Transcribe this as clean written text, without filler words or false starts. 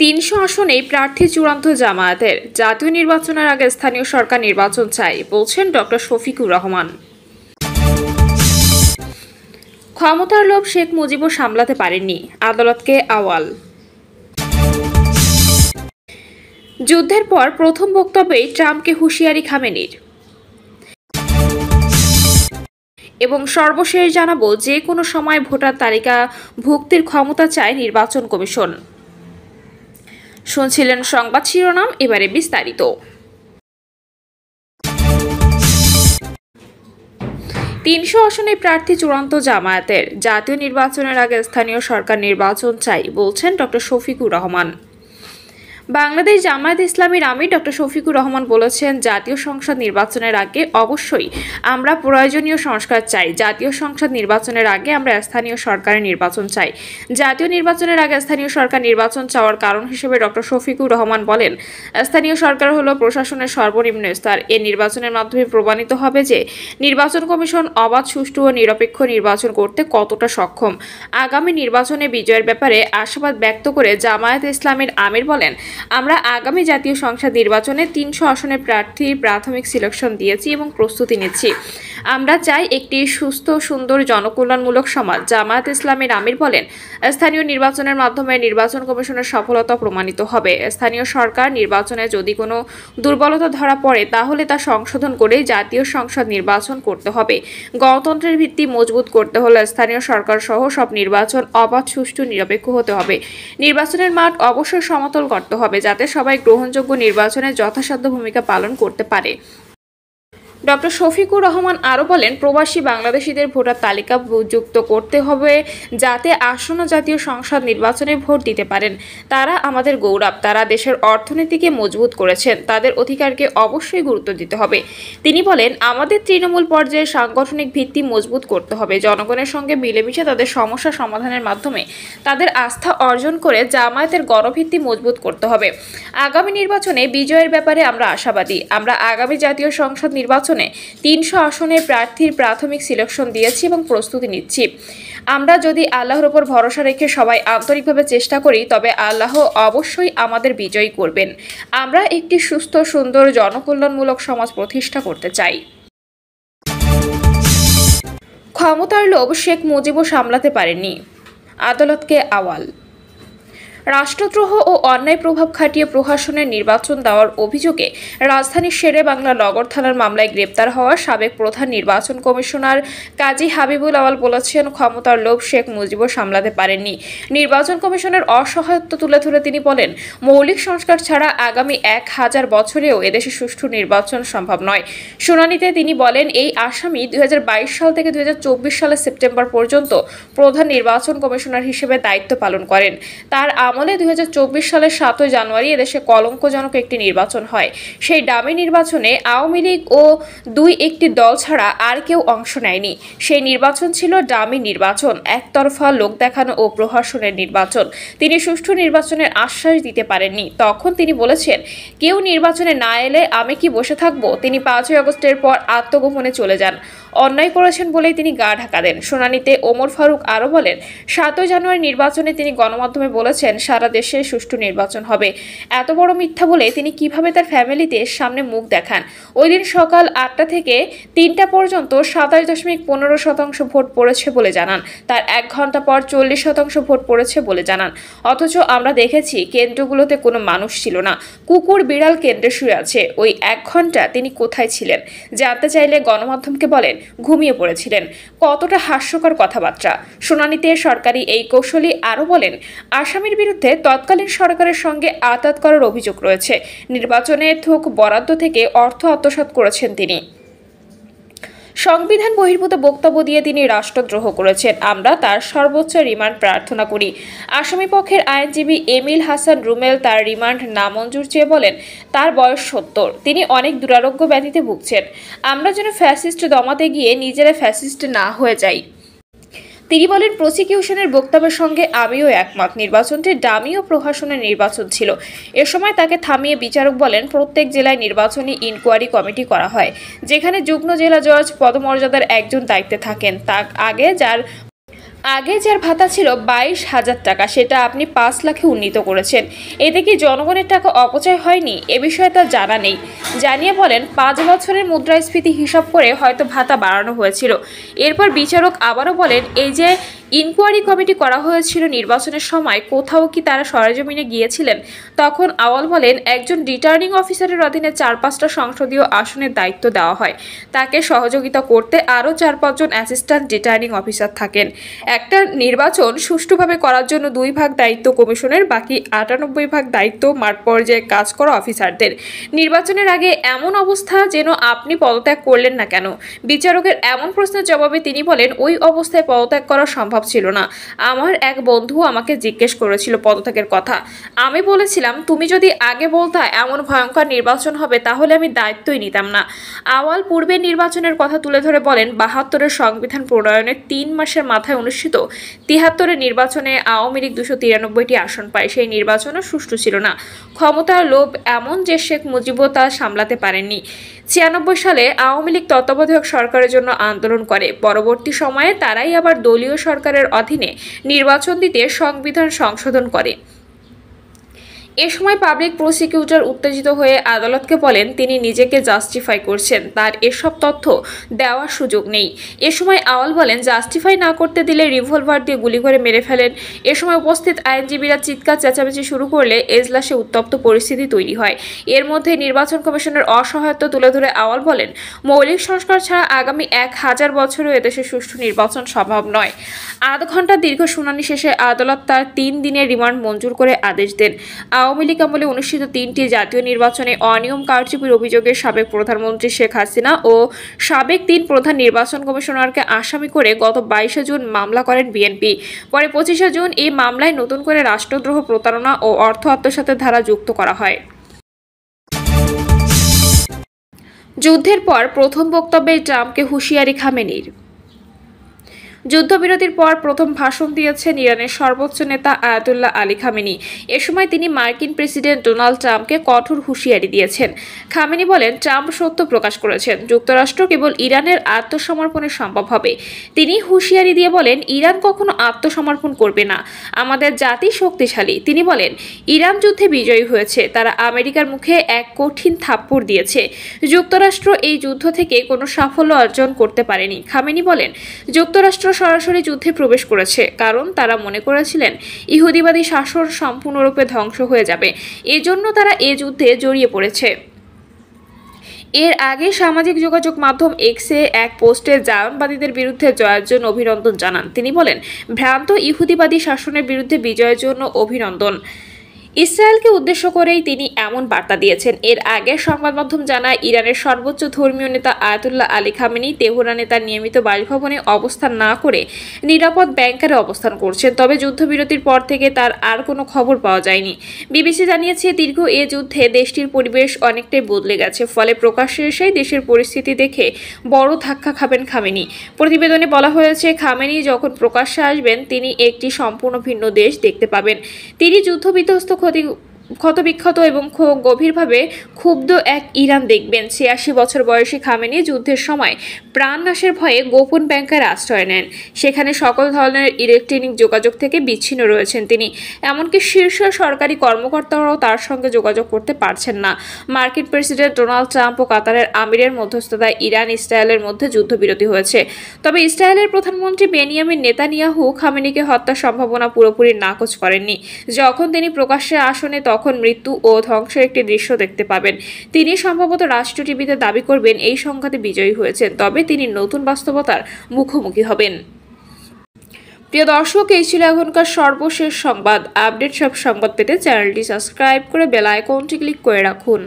৩০০ আসনেই প্রার্থী চূড়ান্ত জামায়াতের। জাতীয় নির্বাচনের আগে স্থানীয় সরকার নির্বাচন চাই, বলছেন ডক্টর শফিকুর রহমান। ক্ষমতার লোভ শেখ মুজিবও সামলাতে পারেননি, আদালতকে আওয়াল। যুদ্ধের পর প্রথম বক্তব্যেই ট্রাম্পকে হুঁশিয়ারি খামেনির। এবং সর্বশেষ জানাবো, যে কোনো সময় ভোটার তালিকা ভুক্তির ক্ষমতা চায় নির্বাচন কমিশন। শুনছিলেন সংবাদ শিরোনাম, এবারে বিস্তারিত। ৩০০ আসনে প্রার্থী চূড়ান্ত জামায়াতের। জাতীয় নির্বাচনের আগে স্থানীয় সরকার নির্বাচন চাই, বলছেন ডক্টর শফিকুর রহমান। বাংলাদেশ জামায়াত ইসলামীর আমির ডক্টর শফিকুর রহমান বলেছেন, জাতীয় সংসদ নির্বাচনের আগে অবশ্যই আমরা প্রয়োজনীয় সংস্কার চাই। জাতীয় সংসদ নির্বাচনের আগে আমরা স্থানীয় সরকারের নির্বাচন চাই। জাতীয় নির্বাচনের আগে স্থানীয় সরকার নির্বাচন চাওয়ার কারণ হিসেবে ডক্টর শফিকুর রহমান বলেন, স্থানীয় সরকার হলো প্রশাসনের সর্বনিম্ন স্তর। এই নির্বাচনের মাধ্যমে প্রমাণিত হবে যে নির্বাচন কমিশন অবাধ, সুষ্ঠু ও নিরপেক্ষ নির্বাচন করতে কতটা সক্ষম। আগামী নির্বাচনে বিজয়ের ব্যাপারে আশাবাদ ব্যক্ত করে জামায়াত ইসলামীর আমির বলেন, আমরা আগামী জাতীয় সংসদ নির্বাচনে ৩০০ আসনের প্রার্থীর প্রাথমিক সিলেকশন দিয়েছি এবং প্রস্তুতি নিচ্ছি। আমরা চাই একটি সুস্থ, সুন্দর, জনকল্যাণমূলক সমাজ। জামায়াত ইসলামীর আমির বলেন, স্থানীয় নির্বাচনের মাধ্যমে নির্বাচন কমিশনের সফলতা প্রমাণিত হবে। স্থানীয় সরকার নির্বাচনে যদি কোনো দুর্বলতা ধরা পড়ে তাহলে তা সংশোধন করে জাতীয় সংসদ নির্বাচন করতে হবে। গণতন্ত্রের ভিত্তি মজবুত করতে হলে স্থানীয় সরকার সহ সব নির্বাচন অবাধ, সুষ্ঠু, নিরপেক্ষ হতে হবে। নির্বাচনের মাঠ অবশ্যই সমতল করতে হবে যাতে সবাই গ্রহণযোগ্য নির্বাচনে যথাসাধ্য ভূমিকা পালন করতে পারে। ডক্টর শফিকুর রহমান আরও বলেন, প্রবাসী বাংলাদেশিদের ভোটার তালিকা যুক্ত করতে হবে যাতে আসন্ন জাতীয় সংসদ নির্বাচনে ভোট দিতে পারেন। তারা আমাদের গৌরব, তারা দেশের অর্থনীতিকে মজবুত করেছেন, তাদের অধিকারকে অবশ্যই গুরুত্ব দিতে হবে। তিনি বলেন, আমাদের তৃণমূল পর্যায়ে সাংগঠনিক ভিত্তি মজবুত করতে হবে। জনগণের সঙ্গে মিলেমিশে তাদের সমস্যা সমাধানের মাধ্যমে তাদের আস্থা অর্জন করে জামায়াতের গণভিত্তি মজবুত করতে হবে। আগামী নির্বাচনে বিজয়ের ব্যাপারে আমরা আশাবাদী। আমরা আগামী জাতীয় সংসদ নির্বাচনে ৩০০ আসনে প্রার্থীর প্রাথমিক সিলেকশন দিয়েছি এবং প্রস্তুতি নিচ্ছি। আমরা যদি আল্লাহর উপর ভরসা রেখে সবাই আন্তরিকভাবে চেষ্টা করি তবে আল্লাহ অবশ্যই আমাদের বিজয়ী করবেন। আমরা একটি সুস্থ, সুন্দর, জনকল্যাণমূলক সমাজ প্রতিষ্ঠা করতে চাই। ক্ষমতার লোভ শেখ মুজিবও সামলাতে পারেননি, আদালতকে আওয়াল। রাষ্ট্রদ্রোহ ও অন্যায় প্রভাব খাটিয়ে প্রশাসনের নির্বাচন দেওয়ার অভিযোগে রাজধানীর শেরে বাংলা নগর থানার মামলায় গ্রেপ্তার হওয়া সাবেক প্রধান নির্বাচন কমিশনার কাজী হাবিবুল আওয়াল বলেছেন, ক্ষমতার লোভ শেখ মুজিবও সামলাতে পারেননি। নির্বাচন কমিশনের অসহায়ত্ব তুলে ধরে তিনি বলেন, মৌলিক সংস্কার ছাড়া আগামী 1000 বছরেও এদেশে সুষ্ঠু নির্বাচন সম্ভব নয়। শুনানিতে তিনি বলেন, এই আসামি 2022 সাল থেকে 2024 সালের সেপ্টেম্বর পর্যন্ত প্রধান নির্বাচন কমিশনার হিসেবে দায়িত্ব পালন করেন। তার আমলে 2024 সালের 7 জানুয়ারি এদেশে কলঙ্কজনক একটি নির্বাচন হয়। সেই ডামি নির্বাচনে আওয়ামী লীগ ও একটি দল ছাড়া আর কেউ অংশ নেয়নি। সেই নির্বাচন ছিল ডামি নির্বাচন, একতরফা লোক দেখানো ও প্রহসনের নির্বাচন। তিনি সুষ্ঠু নির্বাচনের আশ্বাস দিতে পারেননি। তখন তিনি বলেছেন, কেউ নির্বাচনে না এলে আমি কি বসে থাকবো? তিনি 5ই আগস্টের পর আত্মগোপনে চলে যান। অন্যায় করেছেন বলেই তিনি গা ঢাকা দেন। শুনানিতে ওমর ফারুক আরও বলেন, 7 জানুয়ারি নির্বাচনে তিনি গণমাধ্যমে বলেছেন সারা দেশে সুষ্ঠু নির্বাচন হবে। এত বড় মিথ্যা বলে তিনি কিভাবে তার ফ্যামিলিতে সামনে মুখ দেখান? ওই দিন সকাল 8টা থেকে 3টা পর্যন্ত 27.15% ভোট পড়েছে বলে জানান। তার 1 ঘন্টা পর 40% ভোট পড়েছে বলে জানান। অথচ আমরা দেখেছি কেন্দ্রগুলোতে কোনো মানুষ ছিল না, কুকুর বিড়াল কেন্দ্রে শুয়ে আছে। ওই 1 ঘন্টা তিনি কোথায় ছিলেন? জানতে চাইলে গণমাধ্যমকে বলেন, ঘুমিয়ে পড়েছিলেন। কতটা হাস্যকর কথাবার্তা। শুনানিতে সরকারি এই কৌশলী আরও বলেন, আসামির বিরুদ্ধে তৎকালীন সরকারের সঙ্গে আতাত করার অভিযোগ রয়েছে। নির্বাচনে থোক বরাদ্দ থেকে অর্থ আত্মসাৎ করেছেন তিনি। সংবিধান বহির্ভূত বক্তব্য দিয়ে তিনি রাষ্ট্রদ্রোহ করেছেন। আমরা তার সর্বোচ্চ রিমান্ড প্রার্থনা করি। আসামিপক্ষের আইনজীবী এমিল হাসান রুমেল তার রিমান্ড নামঞ্জুর চেয়ে বলেন, তার বয়স 70, তিনি অনেক দুরারোগ্য ব্যাধিতে ভুগছেন। আমরা যেন ফ্যাসিস্ট দমাতে গিয়ে নিজেরা ফ্যাসিস্ট না হয়ে যাই। তিনি বলেন, প্রসিকিউশনের বক্তব্যের সঙ্গে আমিও একমত। নির্বাচনটি ডামি ও প্রশাসনের নির্বাচন ছিল। এ সময় তাকে থামিয়ে বিচারক বলেন, প্রত্যেক জেলায় নির্বাচনী ইনকোয়ারি কমিটি করা হয়, যেখানে যুগ্ম জেলা জজ পদমর্যাদার একজন দায়িত্বে থাকেন। তার আগে যার আগে যার ভাতা ছিল 22,000 টাকা, সেটা আপনি 5 লাখে উন্নীত করেছেন। এতে কি জনগণের টাকা অপচয় হয়নি? এ বিষয়ে তার জানা নেই। জানিয়ে বলেন, 5 বছরের মুদ্রাস্ফীতি হিসাব করে হয়তো ভাতা বাড়ানো হয়েছিল। এরপর বিচারক আবারও বলেন, এই যে ইনকোয়ারি কমিটি করা হয়েছিল নির্বাচনের সময়, কোথাও কি তারা সরেজমিনে গিয়েছিলেন? তখন আওয়াল বলেন, একজন রিটার্নিং অফিসারের অধীনে 4-5টা সংসদীয় আসনের দায়িত্ব দেওয়া হয়। তাকে সহযোগিতা করতে আরও 4-5 জন অ্যাসিস্ট্যান্ট রিটার্নিং অফিসার থাকেন। একটা নির্বাচন সুষ্ঠুভাবে করার জন্য 2 ভাগ দায়িত্ব কমিশনের, বাকি 98 ভাগ দায়িত্ব মাঠ পর্যায়ে কাজ করা অফিসারদের। নির্বাচনের আগে এমন অবস্থা যেন আপনি পদত্যাগ করলেন না কেন? বিচারকের এমন প্রশ্নের জবাবে তিনি বলেন, ওই অবস্থায় পদত্যাগ করা সম্ভব ছিল না। আমার এক বন্ধু আমাকে জিজ্ঞেস করেছিল পদত্যাগের কথা। আমি বলেছিলাম, তুমি যদি আগে বলতা এমন ভয়ঙ্কর নির্বাচন হবে, তাহলে আমি দায়িত্বই নিতাম না। আওয়াল পূর্বের নির্বাচনের কথা তুলে ধরে বলেন, 72-এর সংবিধান প্রণয়নের 3 মাসের মাথায় অনুষ্ঠিত 73-এর নির্বাচনে আওয়ামী লীগ 293টি আসন পায়। সেই নির্বাচনও সুষ্ঠু ছিল না। ক্ষমতার লোভ এমন যে শেখ মুজিবও তা সামলাতে পারেননি। 96 সালে আওয়ামী লীগ তত্ত্বাবধায়ক সরকারের জন্য আন্দোলন করে। পরবর্তী সময়ে তারাই আবার দলীয় সরকারের অধীনে নির্বাচন দিতে সংবিধান সংশোধন করে। এ সময় পাবলিক প্রসিকিউটর উত্তেজিত হয়ে আদালতকে বলেন, তিনি নিজেকে জাস্টিফাই করছেন, তার এসব তথ্য দেওয়ার সুযোগ নেই। এ সময় আওয়াল বলেন, জাস্টিফাই না করতে দিলে রিভলভার দিয়ে গুলি করে মেরে ফেলেন। এ সময় উপস্থিত আইনজীবীরা চিৎকার চেঁচামেচি শুরু করলে এজলাসে উত্তপ্ত পরিস্থিতি তৈরি হয়। এর মধ্যে নির্বাচন কমিশনের অসহায়তা তুলে ধরে আওয়াল বলেন, মৌলিক সংস্কার ছাড়া আগামী 1000 বছরও এদেশে সুষ্ঠু নির্বাচন সম্ভব নয়। 8 ঘণ্টা দীর্ঘ শুনানি শেষে আদালত তার 3 দিনের রিমান্ড মঞ্জুর করে আদেশ দেন। আওয়ামী লীগ আমলে অনুষ্ঠিত 3টি জাতীয় নির্বাচনে অনিয়ম কারচুপির অভিযোগে সাবেক প্রধানমন্ত্রী শেখ হাসিনা ও সাবেক 3 প্রধান নির্বাচন কমিশনারকে আসামি করে গত 22 জুন মামলা করেন বিএনপি। পরে 25 জুন এই মামলায় নতুন করে রাষ্ট্রদ্রোহ, প্রতারণা ও অর্থ আত্মসাতের ধারা যুক্ত করা হয়। যুদ্ধের পর প্রথম বক্তব্যে ট্রাম্পকে হুঁশিয়ারি খামেনির। যুদ্ধবিরতির পর প্রথম ভাষণ দিয়েছেন ইরানের সর্বোচ্চ নেতা আয়াতুল্লাহ আলী খামেনি। এ সময় তিনি মার্কিন প্রেসিডেন্ট ডোনাল্ড ট্রাম্পকে কঠোর হুঁশিয়ারি দিয়েছেন। খামেনি বলেন, ট্রাম্প সত্য প্রকাশ করেছেন, যুক্তরাষ্ট্র কেবল ইরানের আত্মসমর্পণে সম্ভব হবে। তিনি হুঁশিয়ারি দিয়ে বলেন, ইরান কখনো আত্মসমর্পণ করবে না, আমাদের জাতি শক্তিশালী। তিনি বলেন, ইরান যুদ্ধে বিজয়ী হয়েছে, তারা আমেরিকার মুখে এক কঠিন থাপ্পড় দিয়েছে। যুক্তরাষ্ট্র এই যুদ্ধ থেকে কোনো সাফল্য অর্জন করতে পারেনি। খামেনি বলেন, যুক্তরাষ্ট্র সরাসরি যুদ্ধে প্রবেশ করেছে, কারণ তারা মনে করেছিলেন ইহুদিবাদী শাসন সম্পূর্ণরূপে ধ্বংস হয়ে যাবে। এজন্য তারা এ যুদ্ধে জড়িয়ে পড়েছে। এর আগে সামাজিক যোগাযোগ মাধ্যম এক্সে এক পোস্টে জায়নবাদীদের বিরুদ্ধে জয়ের জন্য অভিনন্দন জানান। তিনি বলেন, ভ্রান্ত ইহুদিবাদী শাসনের বিরুদ্ধে বিজয়ের জন্য অভিনন্দন। ইসরায়েলকে উদ্দেশ্য করেই তিনি এমন বার্তা দিয়েছেন। এর আগে সংবাদ মাধ্যম জানায়, ইরানের সর্বোচ্চ ধর্মীয় নেতা আয়াতুল্লাহ আলী খামেনি তেহরানে তার নিয়মিত বাসভবনে অবস্থান না করে নিরাপদ ব্যাংকারে অবস্থান করছেন। তবে যুদ্ধবিরতির পর থেকে তার আর কোনো খবর পাওয়া যায়নি। বিবিসি জানিয়েছে, দীর্ঘ এ যুদ্ধে দেশটির পরিবেশ অনেকটাই বদলে গেছে, ফলে প্রকাশ্যে এসেই দেশের পরিস্থিতি দেখে বড় ধাক্কা খাবেন খামেনি। প্রতিবেদনে বলা হয়েছে, খামেনি যখন প্রকাশ্যে আসবেন, তিনি একটি সম্পূর্ণ ভিন্ন দেশ দেখতে পাবেন। তিনি যুদ্ধবিধ্বস্ত, ক্ষতবিক্ষত এবং গভীরভাবে ক্ষুব্ধ এক ইরান দেখবেন। 86 বছর বয়সী খামেনি যুদ্ধের সময় প্রাণনাশের ভয়ে গোপন ব্যাংকারে আশ্রয় নেন। সেখানে সকল ধরনের ইলেকট্রনিক যোগাযোগ থেকে বিচ্ছিন্ন রয়েছেন তিনি। এমনকি শীর্ষ সরকারি কর্মকর্তারাও তার সঙ্গে যোগাযোগ করতে পারছেন না। মার্কিন প্রেসিডেন্ট ডোনাল্ড ট্রাম্প ও কাতারের আমিরের মধ্যস্থতায় ইরান ইসরায়েলের মধ্যে যুদ্ধবিরতি হয়েছে। তবে ইসরায়েলের প্রধানমন্ত্রী বেনিয়ামিন নেতানিয়াহু খামেনিকে হত্যার সম্ভাবনা পুরোপুরি নাকচ করেননি। যখন তিনি প্রকাশ্যে আসনে, তখন মৃত্যু ও ধ্বংসের একটি দৃশ্য দেখতে পাবেন। তিনি সম্ভবত রাষ্ট্রীয় টিভিতে দাবি করবেন এই সংঘাতে বিজয়ী হয়েছেন, তবে তিনি নতুন বাস্তবতার মুখোমুখি হবেন। প্রিয় দর্শক, এই ছিল এখনকার সর্বশেষ সংবাদ আপডেট। সব সংবাদ পেতে চ্যানেলটি সাবস্ক্রাইব করে বেল আইকনটি ক্লিক করে রাখুন।